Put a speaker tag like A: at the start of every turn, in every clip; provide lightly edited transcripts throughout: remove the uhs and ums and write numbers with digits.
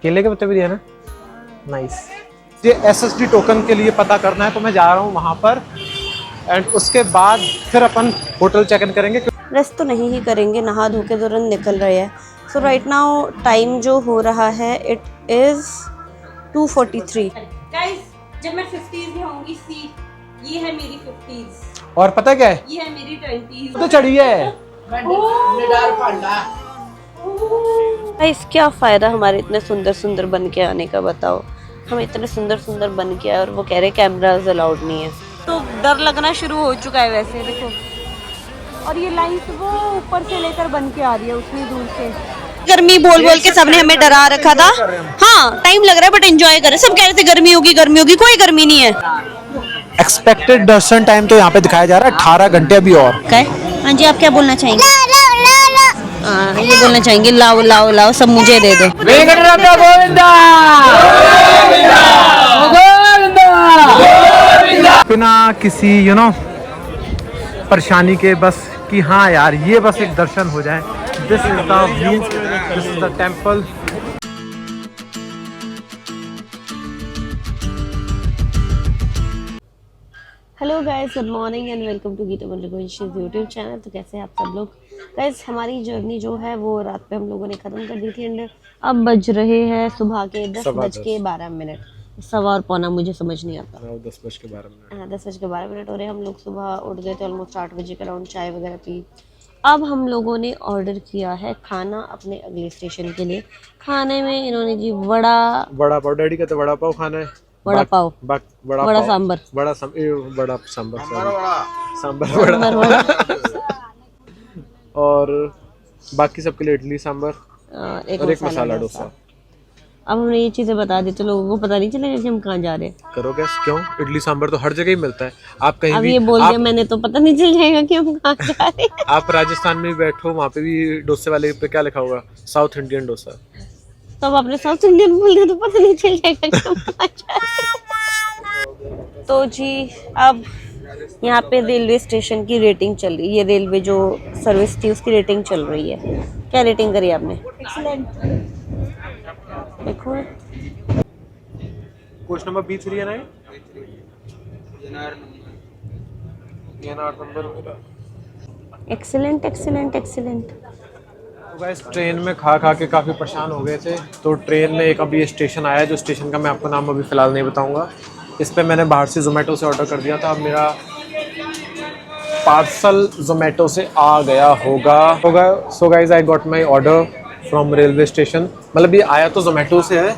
A: केले के पत्ते भी दिया ना, नाइस। ये SSD टोकन के लिए पता करना है तो मैं जा रहा हूँ वहाँ पर, एंड उसके बाद फिर अपन होटल चेक इन करेंगे।
B: रेस्ट तो नहीं ही करेंगे, नहा धो के तुरंत निकल रहे हैं। सो राइट नाउ टाइम जो हो रहा है इट इज 2:43।
C: गाइस जब मैं 50s में होंगी, सी ये है मेरी 50s
A: और पता क्या है,
C: ये है मेरी 20s।
A: तो चढ़ी है।
B: गाइस क्या फायदा हमारे इतने सुंदर सुंदर बन के आने का, बताओ। हम इतने सुंदर सुंदर बन के आए और वो कह रहे कैमरास अलाउड नहीं है। तो डर लगना शुरू हो चुका है वैसे, देखो। और ये लाइन वो ऊपर से लेकर बन के आ रही है उतनी दूर से। गर्मी बोल बोल के सबने हमें डरा रखा था। हाँ टाइम लग रहा है बट एंजॉय कर रहे। सब कह रहे थे गर्मी होगी, कोई गर्मी नहीं है।
A: एक्सपेक्टेड दर्शन टाइम तो यहाँ पे दिखाया जा रहा है 18 घंटे अभी और।
B: हाँ जी, आप क्या बोलना चाहेंगे? ये बोलना चाहेंगे लाओ लाओ लाओ सब मुझे दे दो।
A: बिना किसी परेशानी के, बस कि हाँ यार ये बस एक दर्शन हो जाए। This is the view, this is the temple.
B: Hello guys, good morning and welcome to Geeta Raghuvanshi's YouTube channel. तो कैसे हैं आप सब लोग? गाइस हमारी जर्नी जो है वो रात पे हम लोगों ने ख़त्म कर दी थी एंड अब बज रहे हैं सुबह के 10:12। सवा और पौना मुझे समझ नहीं आता।
A: 10:12।
B: हाँ 10:12 हो रहे। हम लोग सुबह उठ गए थे ऑलमोस्ट 8 बजे के अराउंड, चाय वगैरह पी। अब हम लोगों ने ऑर्डर किया है खाना अपने अगले स्टेशन के लिए। खाने में इन्होंने जी वड़ा
A: पाव, डैडी कहते वड़ा पाव खाना है।
B: वड़ा पाव,
A: बड़ा
B: सांबर,
A: सांबर वड़ा और बाकी सबके लिए इडली सांबर और एक मसाला डोसा।
B: अब हमने ये चीजें बता दी तो लोगों को पता नहीं चलेगा कि हम कहाँ जा रहे हैं।
A: करो गैस, क्यों? इडली सांबर तो हर जगह ही मिलता है। आप कहीं
B: अब
A: भी
B: ये बोल दिया मैंने तो पता नहीं चल जाएगा कि हम कहाँ जा रहे हैं।
A: आप राजस्थान में भी बैठो, वहाँ पे भी डोसे वाले पे क्या लिखा होगा? South Indian dosa.
B: तो अब आपने साउथ इंडियन बोल दिया तो पता नहीं चल जाएगा कि हम कहाँ जा रहे हैं। तो जी अब यहाँ पे रेलवे स्टेशन की रेटिंग चल रही है। ये रेलवे जो सर्विस थी उसकी रेटिंग चल रही है। क्या रेटिंग करी आपने? एक्सीलेंट। देखो
A: कोच नंबर B3 है ना, नंबर।
B: Excellent excellent excellent.
A: तो गाइस ट्रेन में खा खा के काफ़ी परेशान हो गए थे, तो ट्रेन में एक अभी स्टेशन आया, जो स्टेशन का मैं आपको नाम अभी फ़िलहाल नहीं बताऊंगा। इस पे मैंने बाहर से ज़ोमेटो से ऑर्डर कर दिया था। अब मेरा पार्सल ज़ोमेटो से आ गया होगा। So guys I got my order from railway station. मतलब ये आया तो ज़ोमेटो से है,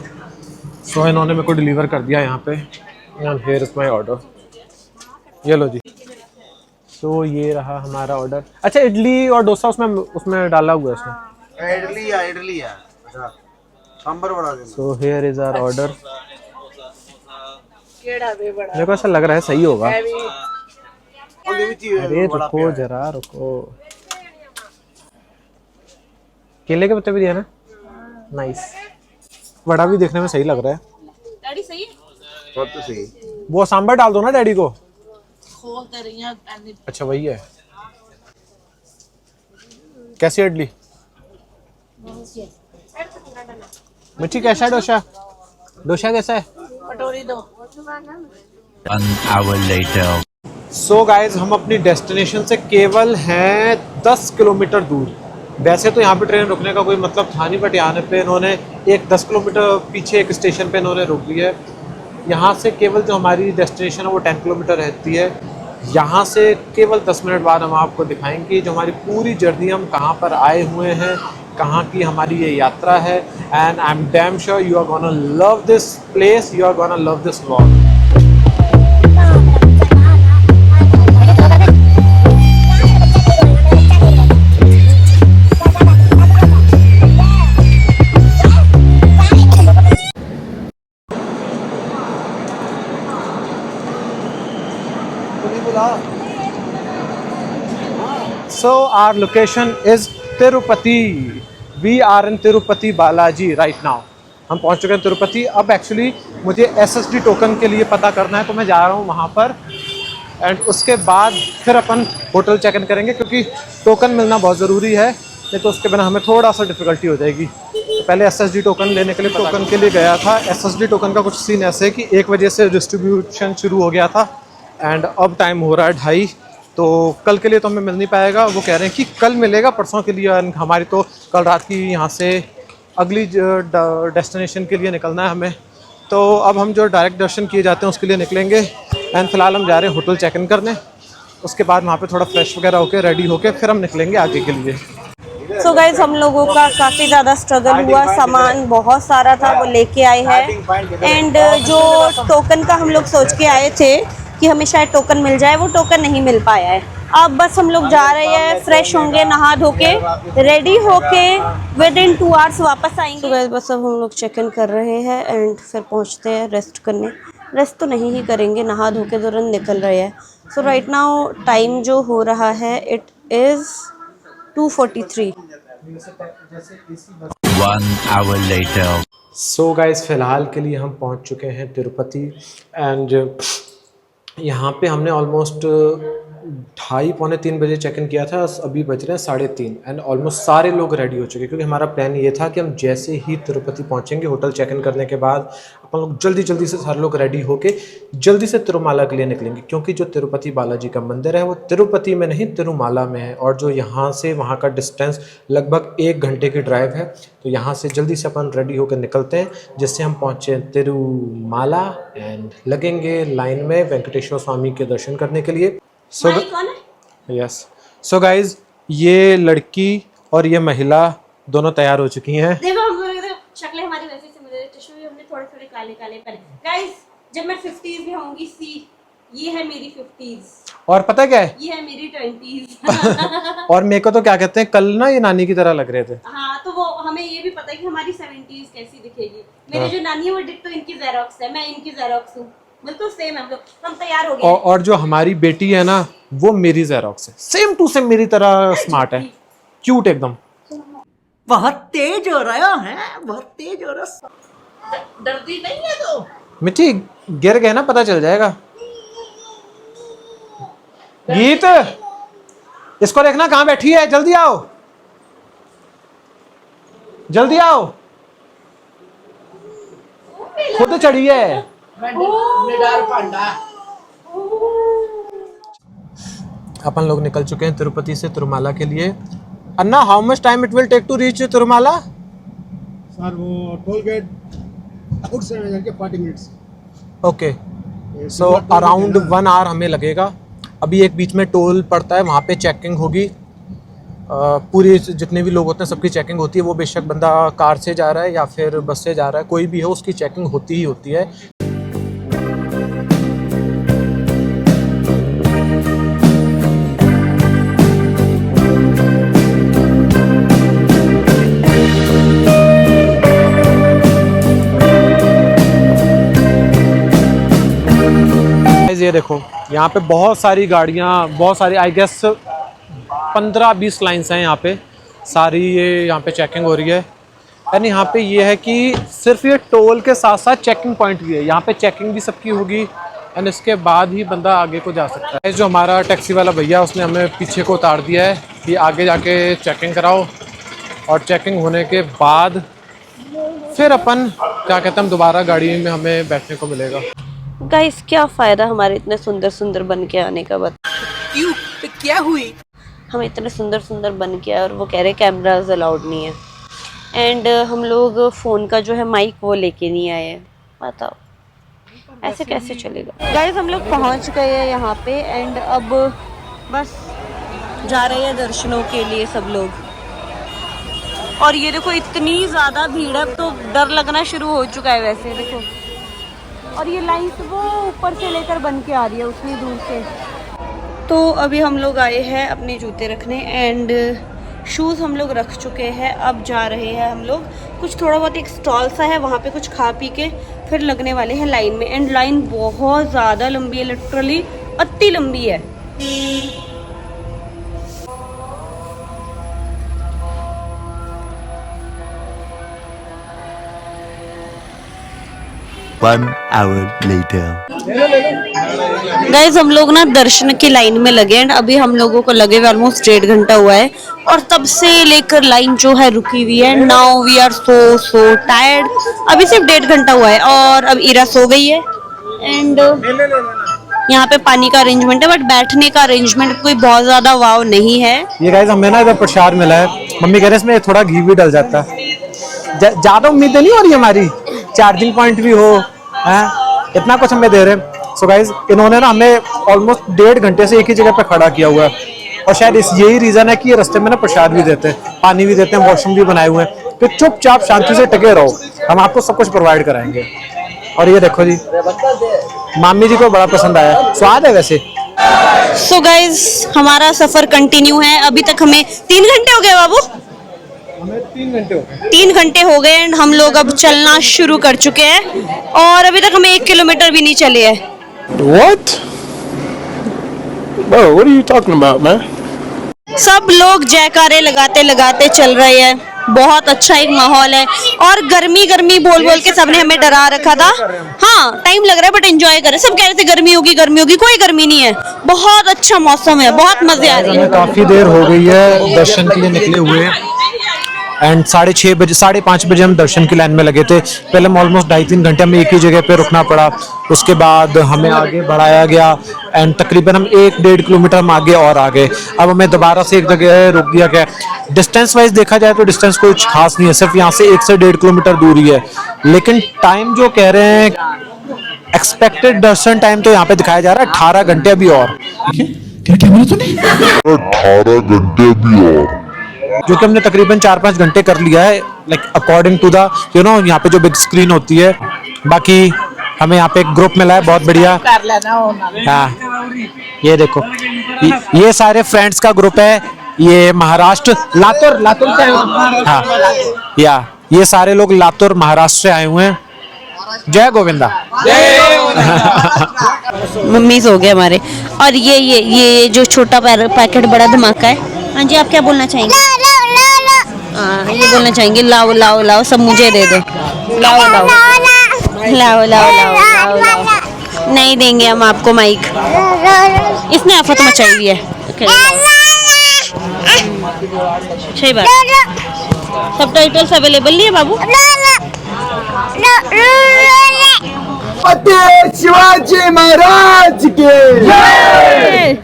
A: सो इन्होंने मेरे को डिलीवर कर दिया यहाँ पे। And here is my order. ये लो जी। सो ये रहा हमारा ऑर्डर। अच्छा इडली और डोसा उसमें डाला हुआ है इसमें।
D: इडली है सांबर बड़ा देना।
A: So here is our order. मेरे को ऐसा लग रहा है सही होगा। अरे रुको जरा रुको। केले के पत्ते भी दिया ना, नाइस। वड़ा भी देखने में सही लग रहा है।
C: डैडी सही है?
D: बहुत तो सही।
A: वो सांबर डाल दो ना डैडी को। अच्छा वही है। कैसी है इडली? मिर्ची कैसा है? डोसा कैसा है?
C: कटोरी दो।
E: 1 hour later.
A: सो गाइज हम अपनी डेस्टिनेशन से केवल हैं 10 किलोमीटर दूर। वैसे तो यहाँ पे ट्रेन रुकने का कोई मतलब था नहीं, बट यहाँ पे इन्होंने एक 10 किलोमीटर पीछे एक स्टेशन पे इन्होंने रोक दिया है। यहाँ से केवल जो हमारी डेस्टिनेशन है वो 10 किलोमीटर रहती है। यहाँ से केवल 10 मिनट बाद हम आपको दिखाएंगे जो हमारी पूरी जर्नी, हम कहाँ पर आए हुए हैं, कहाँ की हमारी ये यात्रा है। And I am damn sure you are gonna love this place, you are gonna love this vlog. So our location is Tirupati. We are in Tirupati Balaji right now. हम पहुंच चुके हैं तिरुपति। अब एक्चुअली मुझे SSD टोकन के लिए पता करना है तो मैं जा रहा हूं वहां पर, एंड उसके बाद फिर अपन होटल चेक इन करेंगे क्योंकि टोकन मिलना बहुत ज़रूरी है। नहीं तो उसके बिना हमें थोड़ा सा डिफ़िकल्टी हो जाएगी। तो पहले SSD टोकन लेने के लिए टोकन के लिए गया था। SSD टोकन का कुछ सीन ऐसे है कि 1 बजे से डिस्ट्रीब्यूशन शुरू हो गया था एंड अब टाइम हो रहा है 2:30, तो कल के लिए तो हमें मिल नहीं पाएगा। वो कह रहे हैं कि कल मिलेगा परसों के लिए, एंड हमारी तो कल रात की यहाँ से अगली डेस्टिनेशन के लिए निकलना है हमें। तो अब हम जो डायरेक्ट दर्शन किए जाते हैं उसके लिए निकलेंगे एंड फिलहाल हम जा रहे हैं होटल चेक इन करने। उसके बाद वहाँ पे थोड़ा फ्रेश वगैरह होके रेडी होके फिर हम निकलेंगे आगे के लिए।
B: सो गाइज हम लोगों का काफ़ी ज़्यादा स्ट्रगल हुआ, सामान बहुत सारा था वो लेके आए हैं। एंड जो टोकन का हम लोग सोच के आए थे कि हमें शायद टोकन मिल जाए, वो टोकन नहीं मिल पाया है। अब बस हम लोग जा रहे हैं, फ्रेश होंगे, नहा धो के रेडी होके विद इन 2 आवर्स वापस आएंगे। तो गाइस बस अब हम लोग चेक इन कर रहे हैं एंड फिर पहुंचते हैं रेस्ट करने। रेस्ट तो नहीं ही करेंगे, नहा धो के तुरंत निकल रहे हैं। सो राइट नाउ टाइम जो हो रहा है it is 2:43।
E: 1 hour later.
A: So guys फिलहाल के लिए हम पहुंच चुके हैं तिरुपति एंड यहाँ पे हमने ऑलमोस्ट 2:30 पौने 3 बजे चेक इन किया था। अभी बज रहे हैं 3:30 एंड ऑलमोस्ट सारे लोग रेडी हो चुके हैं, क्योंकि हमारा प्लान ये था कि हम जैसे ही तिरुपति पहुँचेंगे होटल चेक इन करने के बाद अपन लोग जल्दी से सारे लोग रेडी होके जल्दी से तिरुमाला के लिए निकलेंगे, क्योंकि जो तिरुपति बालाजी का मंदिर है वो तिरुपति में नहीं तिरुमाला में है, और जो यहाँ से वहाँ का डिस्टेंस लगभग 1 घंटे की ड्राइव है। तो यहाँ से जल्दी से अपन रेडी होकर निकलते हैं, जिससे हम पहुँचे तिरुमाला एंड लगेंगे लाइन में वेंकटेश्वर स्वामी के दर्शन करने के लिए। सो यस, सो गाइज ये लड़की और ये महिला दोनों तैयार हो चुकी हैं।
C: देखो शक्लें हमारी वैसे से मिले, चश्मे भी हमने थोड़े थोड़े काले काले पहने। गाइस जब मैं 50s में होंगी, सी ये है मेरी 50s
A: और पता क्या है,
C: ये है मेरी 20s
A: और मेरे को तो क्या कहते हैं, कल ना ये नानी की तरह लग रहे थे।
C: हाँ तो वो हमें ये भी पता है कि हमारी 70s कैसी दिखेगी। मेरी जो नानी है वो डिट्टो इनकी जेरोक्स है, मैं इनकी जेरोक्स हूँ, बिल्कुल सेम है। हम तैयार हो गए।
A: और जो हमारी बेटी है ना वो मेरी जेरोक्स है, सेम टू सेम मेरी तरह स्मार्ट है, क्यूट एकदम।
F: बहुत तेज हो रहा है, बहुत तेज हो रहा। डरती नहीं है तो
A: मिट्टी गिर गए ना, पता चल जाएगा। गीत इसको देखना कहाँ बैठी है, जल्दी आओ जल्दी आओ, खुद चढ़ी है। अपन लोग निकल चुके हैं तिरुपति से तिरुमाला के लिए। अन्ना, how much time it will take to reach Tirumala?
G: Sir वो टोल गेट आउटसाइड है जाके 40 minutes.
A: Okay, so around 1 hour हमें लगेगा। अभी एक बीच में टोल पड़ता है, वहाँ पे चेकिंग होगी, पूरी जितने भी लोग होते हैं सबकी चेकिंग होती है। वो बेशक बंदा कार से जा रहा है या फिर बस से जा रहा है, कोई भी हो उसकी चेकिंग होती ही होती है। ये देखो यहाँ पे बहुत सारी गाड़ियाँ, बहुत सारी, आई गेस 15-20 लाइन्स हैं यहाँ पे सारी। ये यहाँ पे चेकिंग हो रही है एंड यहाँ पे ये है कि सिर्फ ये टोल के साथ साथ चेकिंग पॉइंट भी है, यहाँ पे चेकिंग भी सबकी होगी एंड इसके बाद ही बंदा आगे को जा सकता है। जो हमारा टैक्सी वाला भैया उसने हमें पीछे को उतार दिया है कि आगे जाके चेकिंग कराओ, और चेकिंग होने के बाद फिर अपन क्या कहते हैं, हम दोबारा गाड़ी में हमें बैठने को मिलेगा।
B: गाइस क्या फ़ायदा हमारे इतने सुंदर सुंदर बन के आने का, बता
F: क्यों तो क्या हुई?
B: हम इतने सुंदर सुंदर बन के आए और वो कह रहे कैमराज अलाउड नहीं है। एंड हम लोग फ़ोन का जो है माइक वो लेके नहीं आए हैं, बताओ ऐसे कैसे चलेगा। गाइस हम लोग पहुंच गए हैं यहाँ पे एंड अब बस जा रहे हैं दर्शनों के लिए सब लोग। और ये देखो इतनी ज़्यादा भीड़ है, तो डर लगना शुरू हो चुका है वैसे देखो। और ये लाइन वो ऊपर से लेकर बन के आ रही है उतनी दूर से। तो अभी हम लोग आए हैं अपने जूते रखने एंड शूज़ हम लोग रख चुके हैं। अब जा रहे हैं हम लोग, कुछ थोड़ा बहुत एक स्टॉल सा है वहाँ पे कुछ खा पी के फिर लगने वाले हैं लाइन में। एंड लाइन बहुत ज़्यादा लंबी है, लिटरली अति लंबी है।
E: 1 hour later.
B: गाइस हम लोग ना दर्शन की लाइन में लगे हैं। अभी हम लोगों को लगे हुए ऑलमोस्ट 1.5 घंटा हुआ है और तब से लेकर लाइन जो है रुकी हुई है। Now we are so tired. अभी सिर्फ 1.5 घंटा हुआ है और अब इरा सो गई है। एंड यहाँ पे पानी का अरेंजमेंट है बट बैठने का अरेंजमेंट कोई बहुत ज्यादा वाव नहीं है।
A: ये गाइस हमें ना इधर प्रसाद मिला है। मम्मी कह रहे इसमें थोड़ा घी भी डल जाता है। ज्यादा उम्मीदें नहीं हो रही हमारी, चार्जिंग पॉइंट भी हो, हैं, इतना कुछ हमें दे रहे हैं। सो गाइस इन्होंने ना हमें ऑलमोस्ट 1.5 घंटे से एक ही जगह पे खड़ा किया हुआ है और शायद यही रीजन है कि ये रास्ते में ना प्रसाद भी देते हैं, पानी भी देते हैं, वॉशरूम भी बनाए हुए हैं। तो चुपचाप शांति से टके रहो, हम आपको सब कुछ प्रोवाइड कराएंगे। और ये देखो जी, मामी जी को बड़ा पसंद आया, स्वाद है वैसे।
B: सो गाइस हमारा सफर कंटिन्यू है। अभी तक हमें 3 घंटे हो गए बाबू,
A: हमें 3 घंटे हो गए।
B: 3 घंटे हो गए एंड हम लोग अब चलना शुरू कर चुके हैं और अभी तक हमें 1 किलोमीटर भी नहीं चले हैं।
H: What? Bro, what are you talking about, man?
B: सब लोग जयकारे लगाते लगाते चल रहे हैं। बहुत अच्छा एक माहौल है और गर्मी गर्मी बोल बोल के सबने हमें डरा रखा था। हाँ टाइम लग रहा है बट एंजॉय कर रहे हैं। सब कह रहे थे गर्मी होगी, कोई गर्मी नहीं है। बहुत अच्छा मौसम है, बहुत मजे आ रही है।
A: काफी देर हो गई है दर्शन के लिए निकले हुए एंड 6:30 बजे 5:30 बजे हम दर्शन की लाइन में लगे थे। पहले हम ऑलमोस्ट 2.5-3 घंटे हमें एक ही जगह पे रुकना पड़ा। उसके बाद हमें आगे बढ़ाया गया एंड तकरीबन हम 1-1.5 किलोमीटर हम आगे और आ गए। अब हमें दोबारा से एक जगह रोक दिया गया। डिस्टेंस वाइज देखा जाए तो डिस्टेंस कुछ खास नहीं है, सिर्फ यहाँ से 1 से 1.5 किलोमीटर दूरी है। लेकिन टाइम जो कह रहे हैं एक्सपेक्टेड दर्शन टाइम तो यहाँ पे दिखाया जा रहा है 18 घंटे अभी और। क्या बोला तूने?
I: 18 घंटे अभी और,
A: जो कि हमने तकरीबन 4-5 घंटे कर लिया है, लाइक अकॉर्डिंग टू द यहाँ पे जो बिग स्क्रीन होती है। बाकी हमें यहाँ पे एक ग्रुप मिला है बहुत बढ़िया। हाँ ये देखो, ये सारे फ्रेंड्स का ग्रुप है। ये महाराष्ट्र लातूर से हाँ या ये सारे लोग लातूर महाराष्ट्र से आए हुए हैं। जय गोविंदा।
B: मम्मी सो गए हमारे। और ये जो छोटा पैकेट बड़ा धमाका है। हाँ जी आप क्या बोलना चाहेंगे? हाँ ये बोलना चाहेंगे लाओ लाओ लाओ सब मुझे दे दो। लाओ लाओ लाओ लाओ लाओ लाओ। नहीं देंगे हम आपको माइक। इसने आफत मचाई हुई है। सही बात। सबटाइटल्स अवेलेबल नहीं है बाबू।
F: शिवाजी महाराज के जय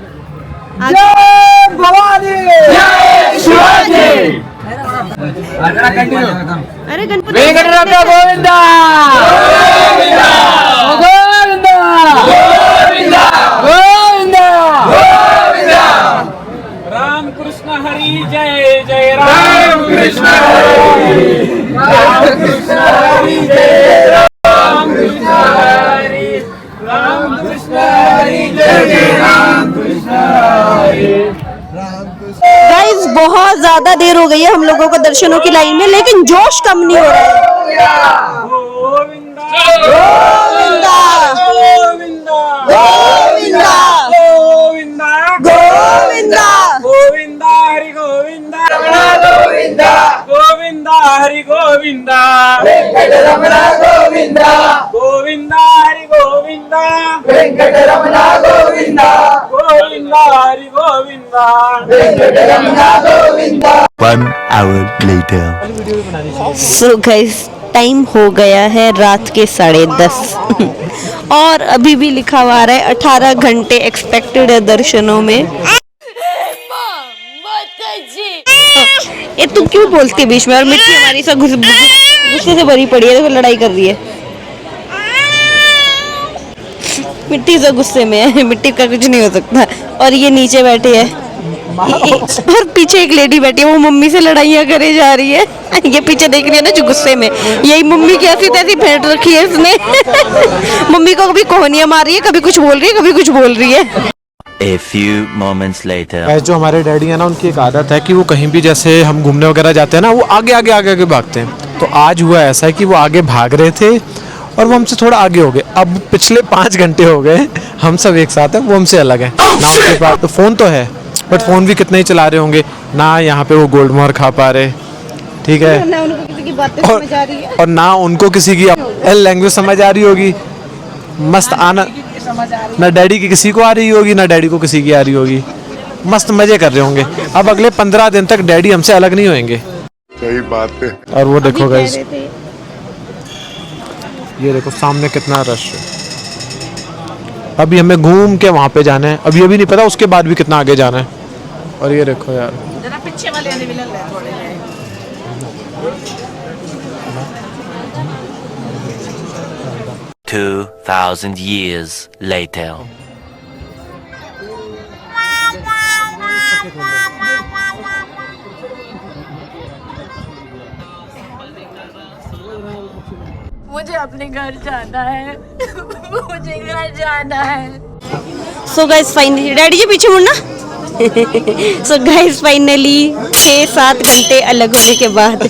F: भवानी, जय शिवाजी।
B: अरे गणपति
F: वेंकटरमण गोविंदा गोविंदा गोविंदा गोविंदा गोविंदा गोविंदा।
J: राम कृष्ण हरि जय जय राम कृष्ण हरि, राम कृष्ण हरि जय राम कृष्ण हरि, राम कृष्ण हरि जय जय राम कृष्ण हरि।
B: गाइस बहुत ज्यादा देर हो गई है हम लोगों को दर्शनों की लाइन में, लेकिन जोश कम नहीं हो रहा है।
J: Govinda
B: Govinda
J: Govinda
B: Govinda
J: Govinda
B: Govinda
J: Govinda Hari Govinda Govinda Govinda Hari Govinda
F: Venkataraman Govinda
J: Govinda Hari Govinda
F: Venkataraman Govinda
J: Govinda Hari Govinda
F: Venkataraman Govinda.
E: 1 hour later.
B: So guys time हो गया है रात के 10:30 और अभी भी लिखा हुआ आ रहा है 18 घंटे एक्सपेक्टेड है दर्शनों में। ये तू क्यों बोलती है बीच में? और मिट्टी हमारी सब गुस्से से भरी पड़ी है, देखो लड़ाई कर रही है। मिट्टी से गुस्से में है, मिट्टी का कुछ नहीं हो सकता। और ये नीचे बैठे है और पीछे एक लेडी बैठी है, वो मम्मी से लड़ाइयाँ करे जा रही है। ये पीछे देख रही है ना जो गुस्से में, यही मम्मी की ऐसी तैसी फेंट रखी है इसने। मम्मी को कभी कोहनियाँ मार रही है, कभी कुछ बोल रही है, कभी कुछ बोल रही है।
E: A few moments later.
A: जो हमारे डैडी है ना, उनकी एक आदत है कि वो कहीं भी जैसे हम घूमने वगैरह जाते हैं ना, वो आगे आगे आगे आगे भागते हैं। तो आज हुआ ऐसा है कि वो आगे भाग रहे थे और वो हमसे थोड़ा आगे हो गए। अब पिछले 5 घंटे हो गए हम सब एक साथ हैं, वो हमसे अलग है ना। उनके पास तो फ़ोन तो है बट फ़ोन भी कितने ही चला रहे होंगे ना, यहाँ पे वो गोल्ड मोहर खा पा रहे ठीक है,
B: ना उनको किसी की बातें समझ आ रही है
A: और ना उनको किसी की लैंग्वेज समझ आ रही होगी। मस्त आना, ना डैडी की किसी को आ रही होगी, ना डैडी को किसी की आ रही होगी। मस्त मजे कर रहे होंगे। अब अगले 15 दिन तक डैडी हमसे अलग नहीं होंगे।
I: सही बात है।
A: और वो देखो
B: कह
A: गाइस,
B: रहे थे।
A: ये देखो सामने कितना रश है। अभी हमें घूम के वहां पे जाना है, अभी अभी नहीं पता उसके बाद भी कितना आगे जाना है। और ये देखो यार,
F: जरा पीछे वाले ने भी लग रहा है थोड़े में।
E: 2,000 years later.
C: मुझे अपने घर जाना है मुझे घर जाना है।
B: सो गाइस फाइनली, डैडी जी पीछे मुड़ना। सो गाइस फाइनली 6-7 घंटे अलग होने के बाद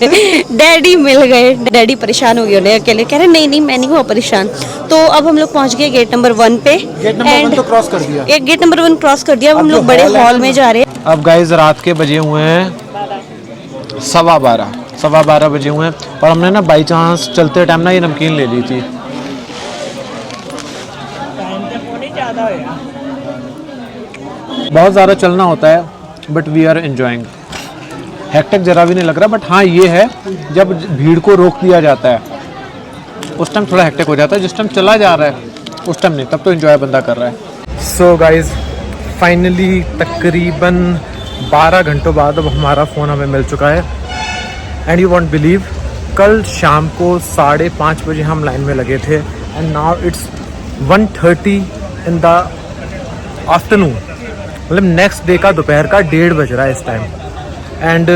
B: डैडी मिल गए। डैडी परेशान हो गए उन्हें अकेले, कह रहे नहीं नहीं मैं नहीं हुआ परेशान। तो अब हम लोग पहुंच गए गेट नंबर 1 पे।
A: गेट नंबर 1 तो क्रॉस कर दिया।
B: एक गेट नंबर 1 क्रॉस कर दिया। अब हम लोग बड़े हॉल में जा रहे हैं।
A: अब गाइस रात के बजे हुए हैं 12:15 बजे हुए हैं। और हमने ना बाई चांस चलते टाइम ना ये नमकीन ले ली थी। बहुत ज़्यादा चलना होता है, but we are enjoying. Hectic जरा भी नहीं लग रहा, बट हाँ ये है जब भीड़ को रोक दिया जाता है उस टाइम थोड़ा हेक्टिक हो जाता है। जिस टाइम चला जा रहा है उस टाइम नहीं, तब तो एंजॉय बंदा कर रहा है। सो गाइज फाइनली तकरीबन 12 घंटों बाद अब हमारा फ़ोन हमें मिल चुका है। एंड यू वॉन्ट बिलीव, कल शाम को 5:30 बजे हम लाइन में लगे थे and now it's 1:30 in the afternoon. मतलब नेक्स्ट डे का दोपहर का 1:30 बज रहा है इस टाइम। एंड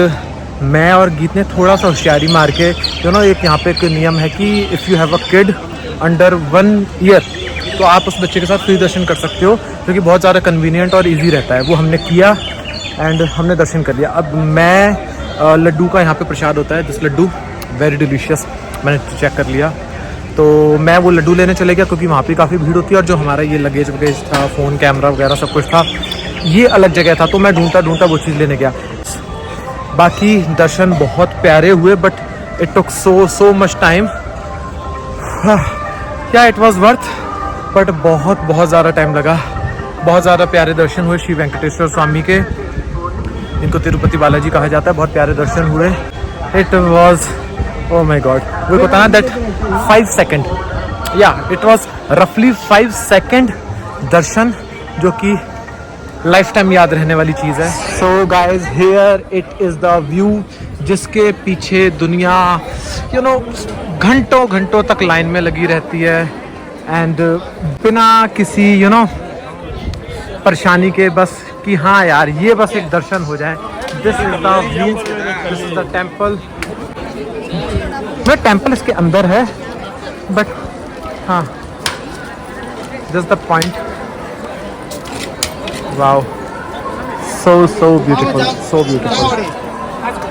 A: मैं और गीत ने थोड़ा सा होशियारी मार के, एक यहाँ पे एक नियम है कि if you have a kid under 1 year तो आप उस बच्चे के साथ फ्री दर्शन कर सकते हो, क्योंकि बहुत ज़्यादा कन्वीनियंट और इजी रहता है। वो हमने किया एंड हमने दर्शन कर लिया। अब मैं लड्डू का यहाँ पे प्रसाद होता है, दिस लड्डू वेरी डिलीशियस, मैंने चेक कर लिया। तो मैं वो लड्डू लेने चले गया क्योंकि वहाँ पे काफ़ी भीड़ होती है। और जो हमारा ये लगेज वगैज था, फ़ोन कैमरा वगैरह सब कुछ था, ये अलग जगह था। तो मैं ढूंढता वो चीज़ लेने गया। बाकी दर्शन बहुत प्यारे हुए, but it took so much time. क्या इट वॉज वर्थ, बट बहुत ज़्यादा टाइम लगा। बहुत ज़्यादा प्यारे दर्शन हुए श्री वेंकटेश्वर स्वामी के, इनको तिरुपति बालाजी कहा जाता है। बहुत प्यारे दर्शन हुए। It was oh my god, we got that 5 second, yeah it was roughly 5 second दर्शन, जो कि लाइफ टाइम याद रहने वाली चीज़ है। So guys, here it is the view, जिसके पीछे दुनिया घंटों तक लाइन में लगी रहती है एंड बिना किसी परेशानी के, बस कि हाँ यार ये बस एक दर्शन हो जाए। This is the view, this is the temple. Temple इसके अंदर है, बट हाँ just the point. Wow, so beautiful, so beautiful.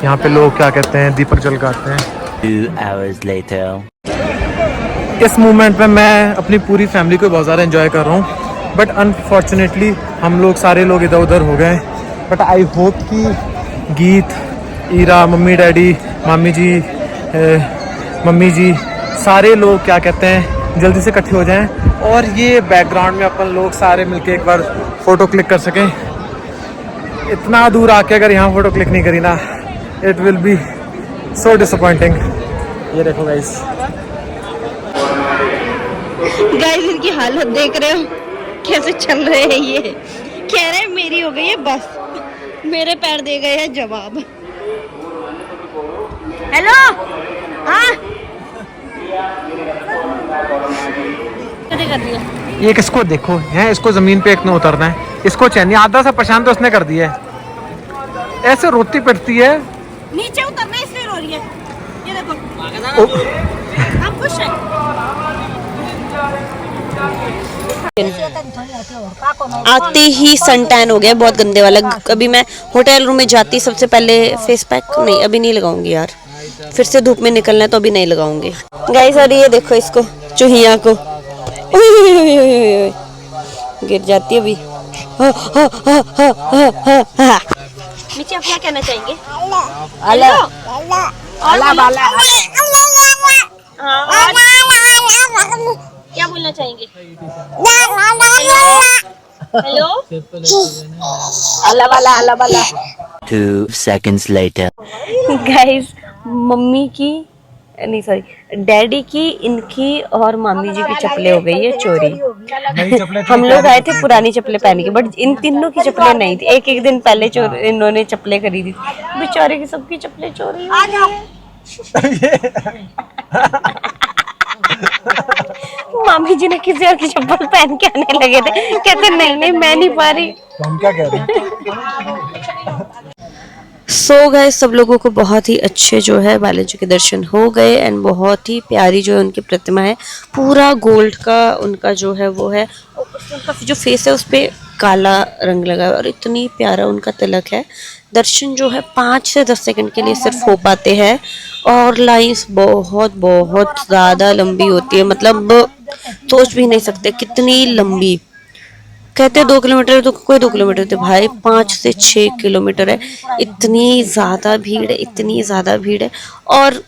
A: यहाँ पे लोग क्या कहते हैं, दीपक जलगाते हैं।
E: 2 hours later.
A: इस मोमेंट में मैं अपनी पूरी फैमिली को बहुत ज़्यादा एंजॉय कर रहा हूँ, बट अनफॉर्चुनेटली हम लोग सारे लोग इधर उधर हो गए। बट आई होप कि गीत, ईरा, मम्मी डैडी, मामी जी, मम्मी जी, सारे लोग क्या कहते हैं जल्दी से इकट्ठे हो जाएं और ये बैकग्राउंड में अपन लोग सारे मिलके एक बार फ़ोटो क्लिक कर सकें। इतना दूर आके अगर यहाँ फ़ोटो क्लिक नहीं करी ना, it will be so disappointing. ये देखो गाइस,
B: इनकी हालत देख रहे हो कैसे चल रहे हैं। ये कह रहे हैं मेरी हो गई है बस, मेरे पैर दे गए हैं जवाब। हेलो, हाँ कर दिया।
A: ये किसको देखो है, इसको जमीन पे एक न उतरना है, इसको चैन आधा सा परेशान तो उसने कर दिया है। ऐसे रोती पड़ती है,
C: नीचे उतरना इसलिए रो रही है। ये देखो हम खुश हैं।
B: आते ही सन टैन हो गया बहुत गंदे वाला। अभी मैं होटल रूम में जाती सबसे पहले फेस पैक नहीं, अभी नहीं लगाऊंगी यार, फिर से धूप में निकलना है तो अभी नहीं लगाऊंगी। गाइस और ये देखो इसको, चूहिया को, गिर जाती है अभी।
C: नीचे आप क्या कहना चाहेंगे?
B: हेलो
C: क्या बोलना चाहेंगे? Hello
E: 2 seconds later.
B: Guys mummy की नहीं सॉरी डैडी की, इनकी और मामी जी की चप्पलें हो गई है चोरी। हम लोग आए थे पुरानी चप्पलें पहन के, बट इन तीनों की चप्पलें नहीं थी। एक दिन पहले चोर इन्होंने चप्पलें खरीदी थी, बेचारे की सबकी चप्पलें चोरी हो गई। मामी जी ने किसी और की चप्पल पहन के आने लगे थे, कहते नहीं मैं नहीं पा रही।
A: हम क्या कह रहे हैं?
B: सो गए सब लोगों को बहुत ही अच्छे जो है बालाजी के दर्शन हो गए एंड बहुत ही प्यारी जो है उनकी प्रतिमा है, पूरा गोल्ड का उनका जो है वो है, और उनका जो फेस है उस पर काला रंग लगा है और इतनी प्यारा उनका तिलक है। दर्शन जो है 5 से 10 सेकंड के लिए सिर्फ हो पाते हैं और लाइंस बहुत बहुत ज़्यादा लंबी होती है, मतलब सोच भी नहीं सकते कितनी लंबी। कहते 2 किलोमीटर तो कोई 2 किलोमीटर थे भाई, 5 से 6 किलोमीटर है। इतनी ज़्यादा भीड़ है, इतनी ज़्यादा भीड़ है। और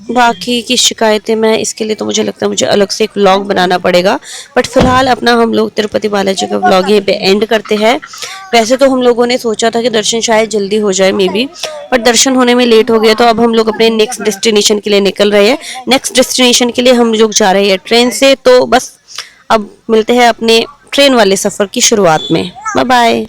B: बाकी की शिकायतें मैं इसके लिए तो मुझे लगता है मुझे अलग से एक व्लॉग बनाना पड़ेगा, बट फिलहाल अपना हम लोग तिरुपति बालाजी का व्लॉग यहीं पे एंड करते हैं। वैसे तो हम लोगों ने सोचा था कि दर्शन शायद जल्दी हो जाए मे बी, बट दर्शन होने में लेट हो गया, तो अब हम लोग अपने नेक्स्ट डेस्टिनेशन के लिए निकल रहे हैं। नेक्स्ट डेस्टिनेशन के लिए हम लोग जा रहे हैं ट्रेन से, तो बस अब मिलते हैं अपने ट्रेन वाले सफ़र की शुरुआत में। Bye bye.